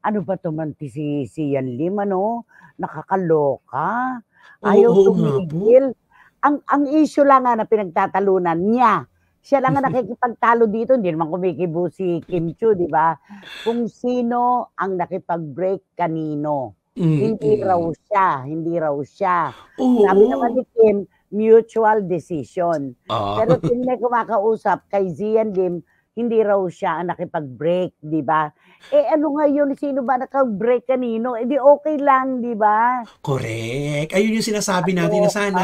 Ano ba 'to si Yan Lim ano, nakakaloka, ayaw Oo nga po. tumigil. Ang issue lang nga na pinagtatalunan niya, siya lang ang nakikipagtalo dito, hindi naman kumikibo si Kim Chiu, 'di ba? Kung sino ang nakipag-break kanino. Hindi raw Mm. siya, hindi raw siya. Sabi naman Oo. ni Kim, mutual decision. Ah. Pero tuwing may kumakausap kay Zian Lim, hindi raw siya ang nakipag-break, 'di ba? Eh, ano ngayon, sino ba naka-break kanino, eh, di okey lang, 'di ba? Correct. Ayun yung sinasabi natin na Kaloka. sana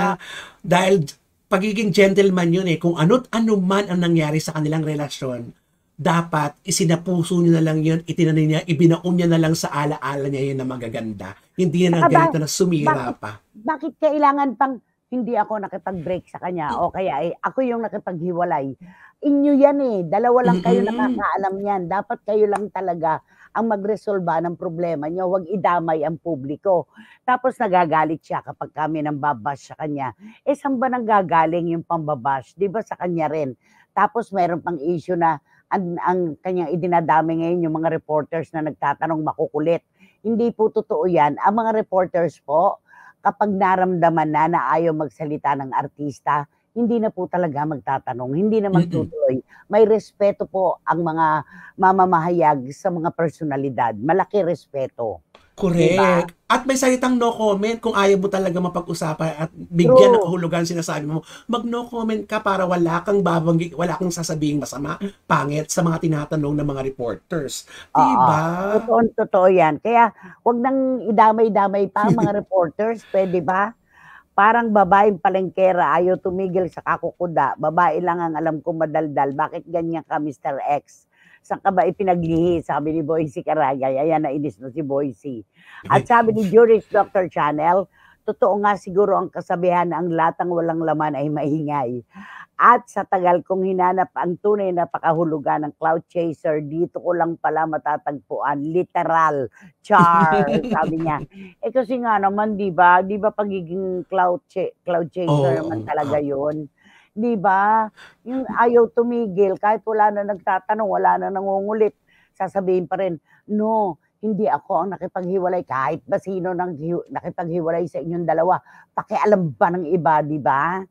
dahil pagiging gentleman yun, eh, kung ano't ano man ang nangyari sa kanilang relasyon, dapat isinapuso niya na lang yun, itinanim niya, ibinaon niya na lang sa ala-ala niya yun na magaganda. Hindi na Tsaka ba ganito na sumira bakit pa. bakit kailangan pang hindi ako nakipag-break sa kanya o kaya, eh, ako yung nakipaghiwalay. Inyo yan, eh, dalawa lang kayo Mm. nakakaalam niyan. Dapat kayo lang talaga ang magresolba ng problema niyo, 'wag idamay ang publiko. Tapos nagagalit siya kapagka may namba-bash sa kanya. Eh, saan ba nanggagaling yung pamba-bash, 'di ba sa kanya rin. Tapos meron pang issue na ang kanyang idinadamay ngayon yung mga reporters na nagtatanong makukulit. Hindi po totoo yan. Ang mga reporters po, kapag naramdaman na ayaw magsalita ng artista, hindi na po talaga magtatanong, hindi na Mm. magtutuloy. May respeto po ang mga mamamahayag sa mga personalidad, malaki respeto, 'di ba? Correct. At may salitang no comment kung ayaw mo talaga mapag-usapan at bigyan ng True. kahulugan sinasabi mo, mag-no comment ka para wala kang sasabihing masama, pangit sa mga tinatanong ng mga reporters, 'di Oo, ba? totoong-totoo yan. Kaya 'wag nang idamay-damay pa ang mga reporters, puwede ba? Parang babaeng palengkera ayaw tumigil sa kakukuda, babae lang ang alam kong madaldal, bakit ganyan ka Mr. X? Saan ka ba ipinaglihi? Sabi ni Boycie Caragay, ayan nainis na si Boycie. At sabi ni Juris Doctor Channel, totoo nga siguro ang kasabihan na ang latang walang laman ay maingay. At sa tagal kong hinanap ang tunay na pakahulugan ng cloud chaser, dito ko lang pala matatagpuan, literal, char, sabi niya. Eh, kasi nga naman 'di ba pagiging cloud chaser naman Oo, talaga opo. 'yun, 'di ba? Yung ayaw tumigil kahit wala na nagtatanong, wala na nangungulit, sasabihin pa rin, "No, hindi ako ang nakipaghiwalay." Kahit ba sino nakipaghiwalay sa inyong dalawa, pakialam ba ng iba, 'di ba?